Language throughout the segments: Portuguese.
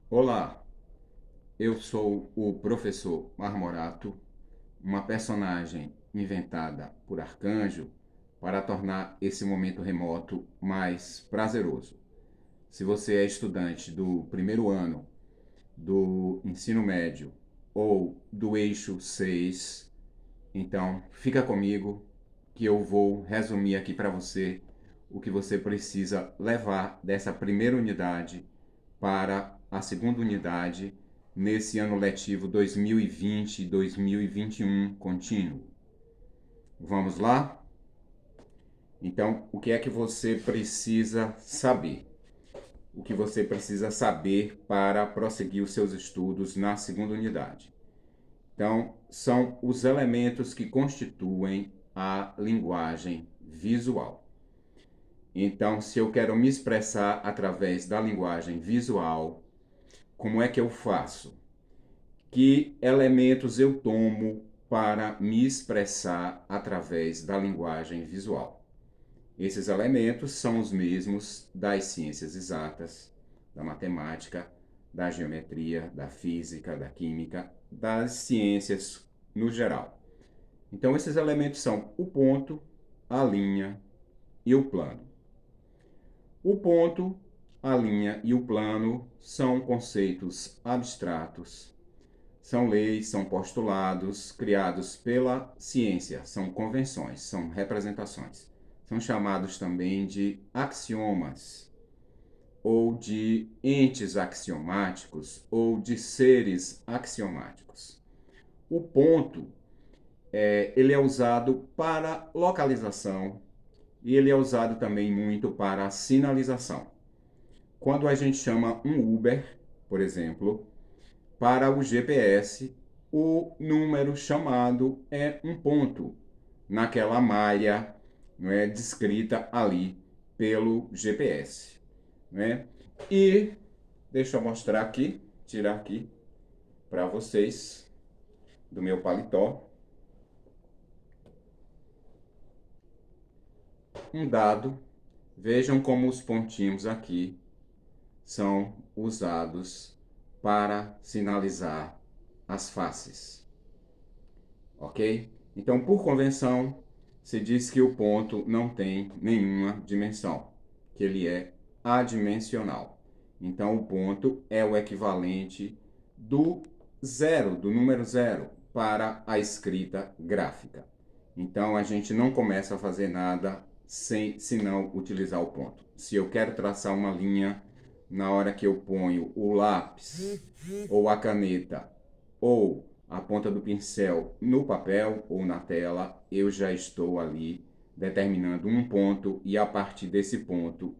Olá, eu sou o professor Marmorato, uma personagem inventada por Arcanjo para tornar esse momento remoto mais prazeroso. Se você é estudante do primeiro ano do ensino médio ou do eixo 6, então fica comigo que eu vou resumir aqui para você o que você precisa levar dessa primeira unidade para a segunda unidade nesse ano letivo 2020-2021 contínuo. Vamos lá? Então, o que é que você precisa saber? O que você precisa saber para prosseguir os seus estudos na segunda unidade? Então, são os elementos que constituem a linguagem visual. Então, se eu quero me expressar através da linguagem visual, como é que eu faço? Que elementos eu tomo para me expressar através da linguagem visual? Esses elementos são os mesmos das ciências exatas, da matemática, da geometria, da física, da química, das ciências no geral. Então, esses elementos são o ponto, a linha e o plano. O ponto, a linha e o plano são conceitos abstratos, são leis, são postulados criados pela ciência, são convenções, são representações. São chamados também de axiomas, ou de entes axiomáticos, ou de seres axiomáticos. O ponto, ele é usado para localização e ele é usado também muito para sinalização. Quando a gente chama um Uber, por exemplo, para o GPS, o número chamado é um ponto naquela malha, não é, descrita ali pelo GPS. Não é? E deixa eu mostrar aqui, tirar aqui para vocês do meu paletó um dado. Vejam como os pontinhos aqui são usados para sinalizar as faces. Ok? Então, por convenção, se diz que o ponto não tem nenhuma dimensão, que ele é adimensional. Então, o ponto é o equivalente do zero, do número zero, para a escrita gráfica. Então, a gente não começa a fazer nada se não utilizar o ponto. Se eu quero traçar uma linha, na hora que eu ponho o lápis ou a caneta ou a ponta do pincel no papel ou na tela, eu já estou ali determinando um ponto e a partir desse ponto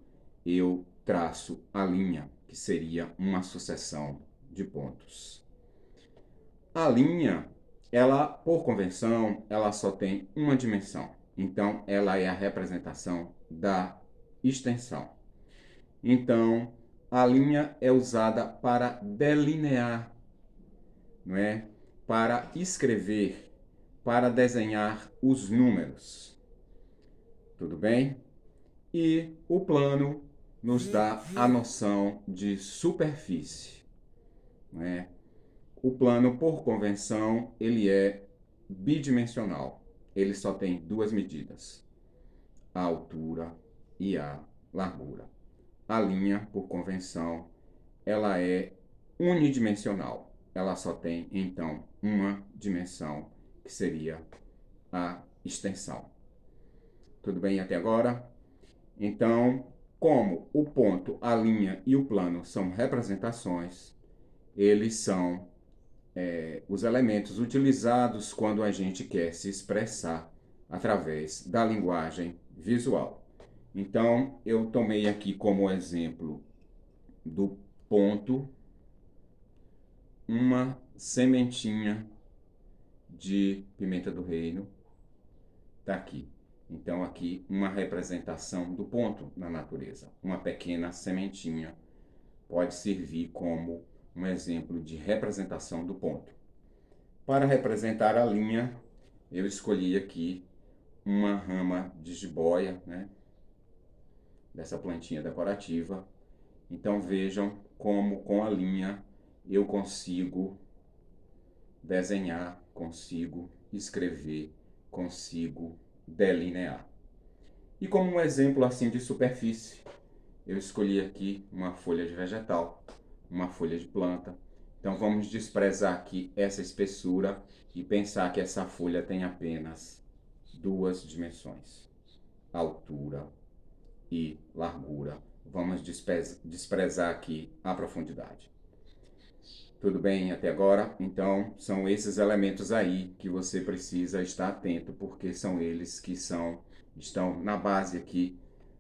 eu traço a linha, que seria uma sucessão de pontos. A linha, ela, por convenção, ela só tem uma dimensão. Então, ela é a representação da extensão. Então, a linha é usada para delinear, não é? Para escrever, para desenhar os números. Tudo bem? E o plano nos dá a noção de superfície, não é? O plano, por convenção, ele é bidimensional. Ele só tem duas medidas, a altura e a largura. A linha, por convenção, ela é unidimensional. Ela só tem, então, uma dimensão, que seria a extensão. Tudo bem até agora? Então, como o ponto, a linha e o plano são representações, eles são os elementos utilizados quando a gente quer se expressar através da linguagem visual. Então, eu tomei aqui como exemplo do ponto uma sementinha de pimenta do reino, está aqui. Então, aqui uma representação do ponto na natureza. Uma pequena sementinha pode servir como um exemplo de representação do ponto. Para representar a linha, eu escolhi aqui uma rama de jiboia, né, dessa plantinha decorativa, Então vejam como com a linha eu consigo desenhar, consigo escrever, consigo delinear. E como um exemplo assim de superfície, eu escolhi aqui uma folha de vegetal, uma folha de planta. Então vamos desprezar aqui essa espessura e pensar que essa folha tem apenas duas dimensões, altura e largura. Vamos desprezar aqui a profundidade. Tudo bem até agora? Então, são esses elementos aí que você precisa estar atento, porque são eles que estão na base aqui,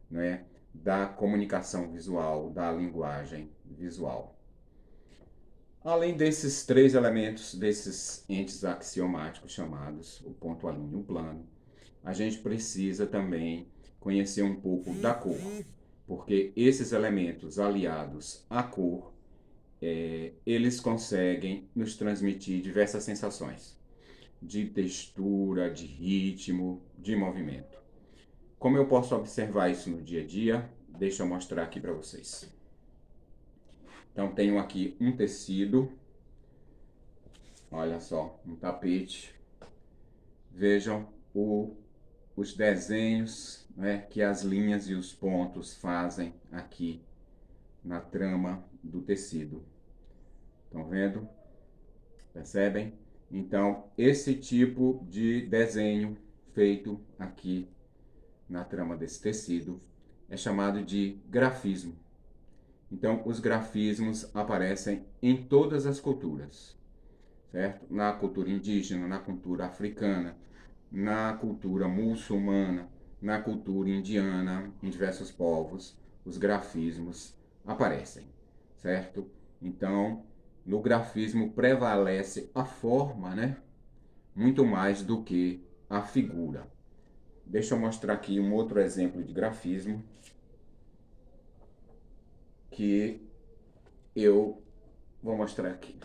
né, da comunicação visual, da linguagem visual. Além desses três elementos, desses entes axiomáticos chamados o ponto, a linha e o plano, a gente precisa também conhecer um pouco da cor, porque esses elementos aliados à cor, eles conseguem nos transmitir diversas sensações de textura, de ritmo, de movimento. Como eu posso observar isso no dia a dia? Deixa eu mostrar aqui para vocês. Então, tenho aqui um tecido, olha só, um tapete. Vejam os desenhos, né, que as linhas e os pontos fazem aqui na trama do tecido. Estão vendo? Percebem? Então, esse tipo de desenho feito aqui na trama desse tecido é chamado de grafismo. Então, os grafismos aparecem em todas as culturas, certo? Na cultura indígena, na cultura africana, na cultura muçulmana, na cultura indiana, em diversos povos, os grafismos aparecem, certo? Então, no grafismo prevalece a forma, né? Muito mais do que a figura. Deixa eu mostrar aqui um outro exemplo de grafismo que eu vou mostrar aqui.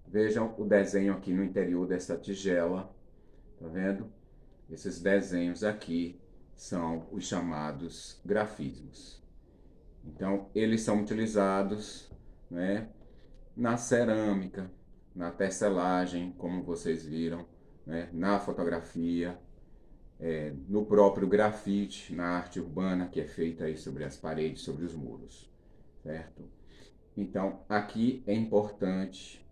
Vejam o desenho aqui no interior dessa tigela, tá vendo? Esses desenhos aqui são os chamados grafismos. Então, eles são utilizados, né, na cerâmica, na tecelagem, como vocês viram, né, na fotografia, no próprio grafite, na arte urbana que é feita aí sobre as paredes, sobre os muros, certo? Então, aqui é importante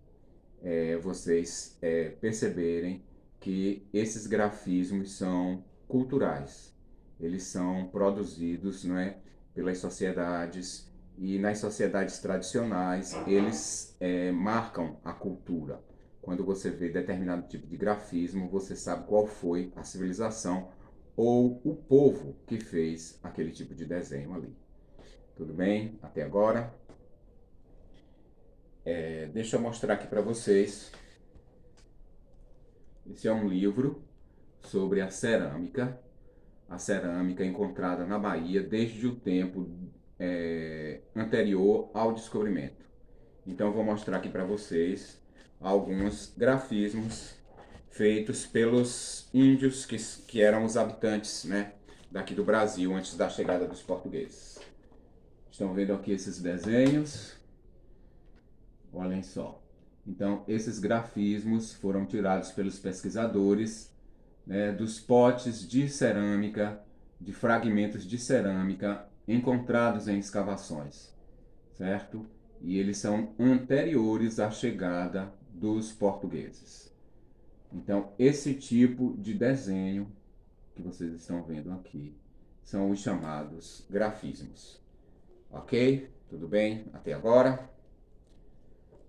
vocês perceberem que esses grafismos são culturais. Eles são produzidos, não é, pelas sociedades, e nas sociedades tradicionais eles marcam a cultura. Quando você vê determinado tipo de grafismo, você sabe qual foi a civilização ou o povo que fez aquele tipo de desenho ali. Tudo bem? Até agora? Deixa eu mostrar aqui para vocês. Esse é um livro sobre a cerâmica encontrada na Bahia desde o tempo anterior ao descobrimento. Então, vou mostrar aqui para vocês alguns grafismos feitos pelos índios que eram os habitantes, né, daqui do Brasil antes da chegada dos portugueses. Estão vendo aqui esses desenhos? Olhem só. Então, esses grafismos foram tirados pelos pesquisadores, né, dos potes de cerâmica, de fragmentos de cerâmica encontrados em escavações, certo? E eles são anteriores à chegada dos portugueses. Então, esse tipo de desenho que vocês estão vendo aqui são os chamados grafismos. Ok? Tudo bem até agora?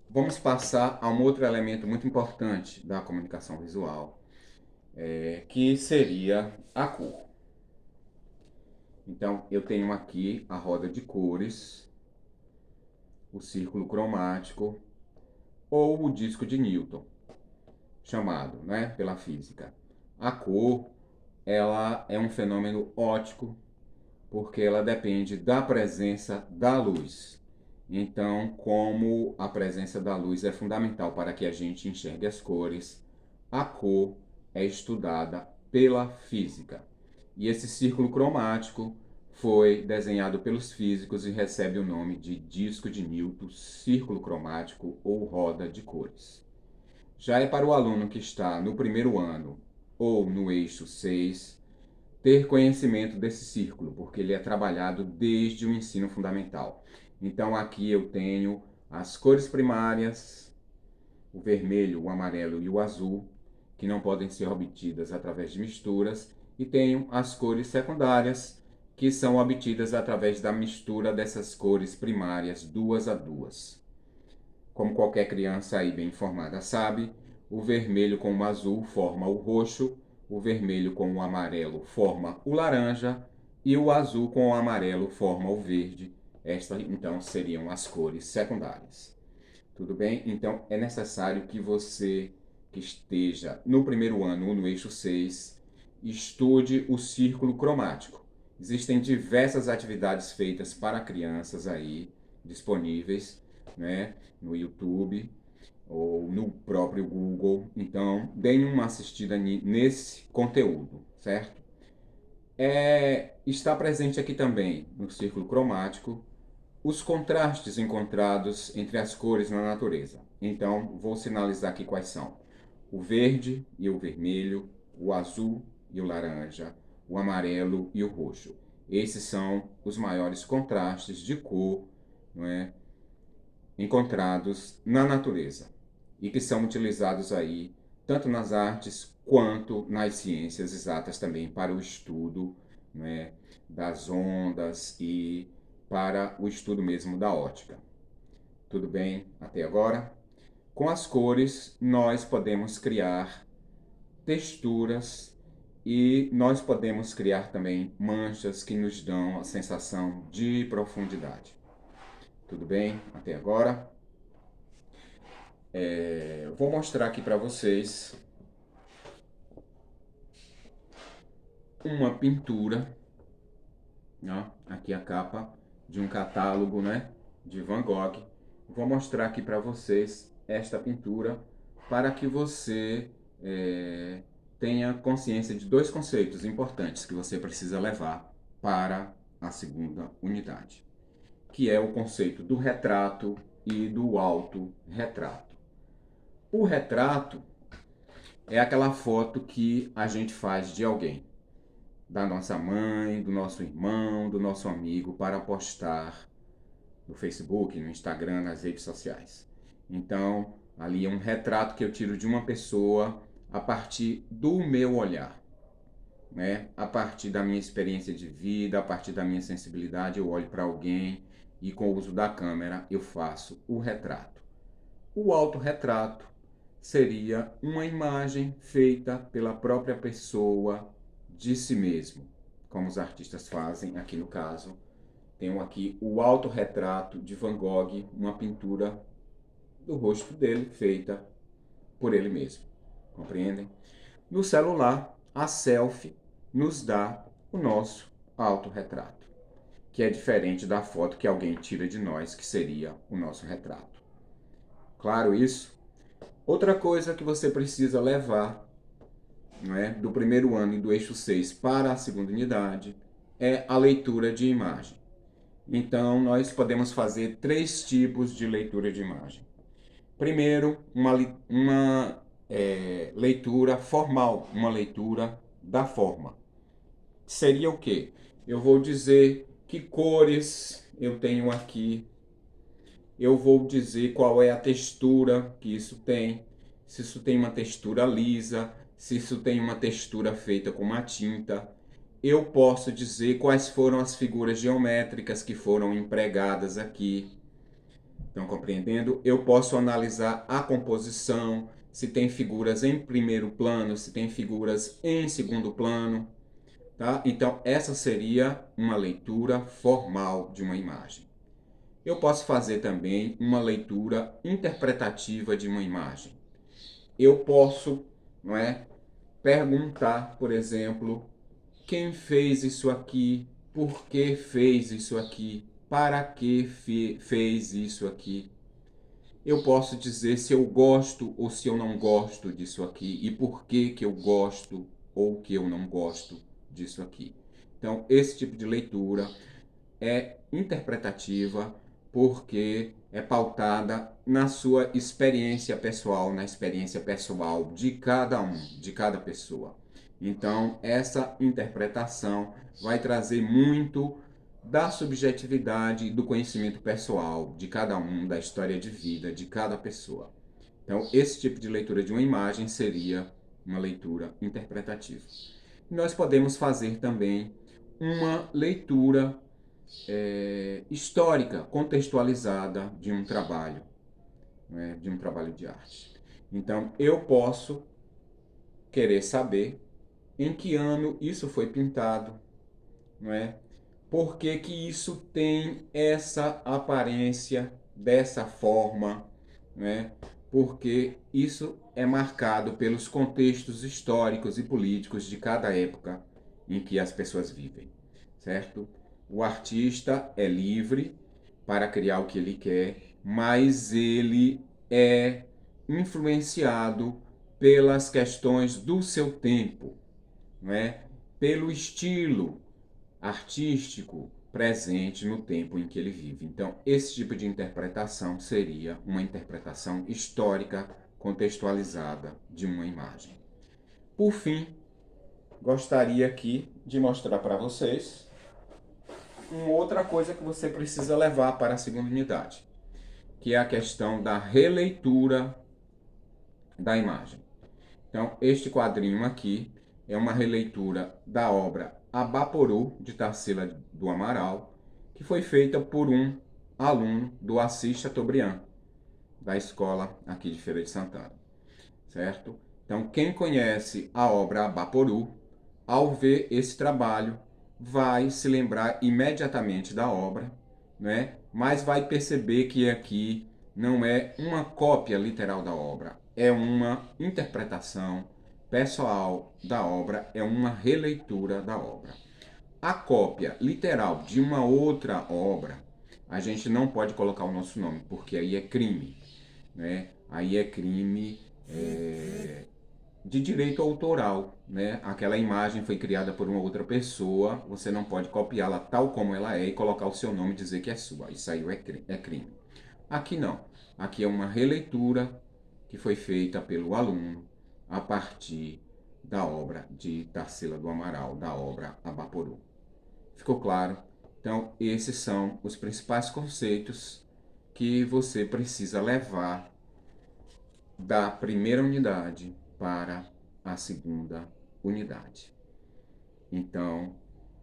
Vamos passar a um outro elemento muito importante da comunicação visual, que seria a cor. Então, eu tenho aqui a roda de cores, o círculo cromático ou o disco de Newton, chamado, né, pela física. A cor, ela é um fenômeno óptico porque ela depende da presença da luz. Então, como a presença da luz é fundamental para que a gente enxergue as cores, a cor é estudada pela física. E esse círculo cromático foi desenhado pelos físicos e recebe o nome de disco de Newton, círculo cromático ou roda de cores. Já é para o aluno que está no primeiro ano ou no eixo 6 ter conhecimento desse círculo, porque ele é trabalhado desde o ensino fundamental. Então aqui eu tenho as cores primárias, o vermelho, o amarelo e o azul, que não podem ser obtidas através de misturas, e tenho as cores secundárias, que são obtidas através da mistura dessas cores primárias duas a duas. Como qualquer criança aí bem informada sabe, o vermelho com o azul forma o roxo, o vermelho com o amarelo forma o laranja e o azul com o amarelo forma o verde. Estas então seriam as cores secundárias. Tudo bem? Então é necessário que você que esteja no primeiro ano ou no eixo 6 estude o círculo cromático. Existem diversas atividades feitas para crianças aí disponíveis, né, no YouTube ou no próprio Google. Então, deem uma assistida nesse conteúdo, certo? Está presente aqui também no círculo cromático os contrastes encontrados entre as cores na natureza. Então, vou sinalizar aqui quais são: o verde e o vermelho, o azul e o laranja, o amarelo e o roxo. Esses são os maiores contrastes de cor, não é, encontrados na natureza e que são utilizados aí tanto nas artes quanto nas ciências exatas também para o estudo, né, das ondas e para o estudo mesmo da ótica. Tudo bem até agora? Com as cores, nós podemos criar texturas e nós podemos criar também manchas que nos dão a sensação de profundidade. Tudo bem até agora? Vou mostrar aqui para vocês uma pintura, ó, aqui a capa de um catálogo, né, de Van Gogh. Vou mostrar aqui para vocês esta pintura para que você tenha consciência de dois conceitos importantes que você precisa levar para a segunda unidade, que é o conceito do retrato e do autorretrato. O retrato é aquela foto que a gente faz de alguém, da nossa mãe, do nosso irmão, do nosso amigo, para postar no Facebook, no Instagram, nas redes sociais. Então, ali é um retrato que eu tiro de uma pessoa a partir do meu olhar, né? A partir da minha experiência de vida, a partir da minha sensibilidade, eu olho para alguém e com o uso da câmera eu faço o retrato. O autorretrato seria uma imagem feita pela própria pessoa de si mesmo, como os artistas fazem aqui no caso. Tenho aqui o autorretrato de Van Gogh, uma pintura do rosto dele feita por ele mesmo. Compreendem? No celular, a selfie nos dá o nosso autorretrato, que é diferente da foto que alguém tira de nós, que seria o nosso retrato. Claro isso? Outra coisa que você precisa levar, não é, do primeiro ano e do eixo 6 para a segunda unidade é a leitura de imagem. Então, nós podemos fazer três tipos de leitura de imagem. Primeiro, uma leitura formal, uma leitura da forma. Seria o quê? Eu vou dizer que cores eu tenho aqui, eu vou dizer qual é a textura que isso tem, se isso tem uma textura lisa, se isso tem uma textura feita com uma tinta. Eu posso dizer quais foram as figuras geométricas que foram empregadas aqui. Estão compreendendo? Eu posso analisar a composição, se tem figuras em primeiro plano, se tem figuras em segundo plano, tá? Então, essa seria uma leitura formal de uma imagem. Eu posso fazer também uma leitura interpretativa de uma imagem. Eu posso, não é, perguntar, por exemplo, quem fez isso aqui, por que fez isso aqui, para que fez isso aqui. Eu posso dizer se eu gosto ou se eu não gosto disso aqui e por que que eu gosto ou que eu não gosto disso aqui. Então, esse tipo de leitura é interpretativa porque é pautada na sua experiência pessoal, na experiência pessoal de cada um, de cada pessoa. Então, essa interpretação vai trazer muito da subjetividade e do conhecimento pessoal de cada um, da história de vida de cada pessoa. Então, esse tipo de leitura de uma imagem seria uma leitura interpretativa. Nós podemos fazer também uma leitura histórica, contextualizada de um trabalho, né, de um trabalho de arte. Então, eu posso querer saber em que ano isso foi pintado, não é? Por que que isso tem essa aparência dessa forma, né? Porque isso é marcado pelos contextos históricos e políticos de cada época em que as pessoas vivem, certo? O artista é livre para criar o que ele quer, mas ele é influenciado pelas questões do seu tempo, né? Pelo estilo artístico presente no tempo em que ele vive. Então, esse tipo de interpretação seria uma interpretação histórica contextualizada de uma imagem. Por fim, gostaria aqui de mostrar para vocês uma outra coisa que você precisa levar para a segunda unidade, que é a questão da releitura da imagem. Então, este quadrinho aqui é uma releitura da obra Abaporu, de Tarsila do Amaral, que foi feita por um aluno do Assis Chateaubriand, da escola aqui de Feira de Santana, certo? Então, quem conhece a obra Abaporu, ao ver esse trabalho, vai se lembrar imediatamente da obra, né? Mas vai perceber que aqui não é uma cópia literal da obra, é uma interpretação pessoal da obra, é uma releitura da obra. A cópia literal de uma outra obra, a gente não pode colocar o nosso nome, porque aí é crime, né? Aí é crime de direito autoral, né? Aquela imagem foi criada por uma outra pessoa, você não pode copiá-la tal como ela é e colocar o seu nome e dizer que é sua. Isso aí é crime. Aqui não. Aqui é uma releitura que foi feita pelo aluno a partir da obra de Tarsila do Amaral, da obra Abaporu. Ficou claro? Então, esses são os principais conceitos que você precisa levar da primeira unidade para a segunda unidade. Então,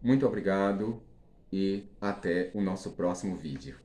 muito obrigado e até o nosso próximo vídeo.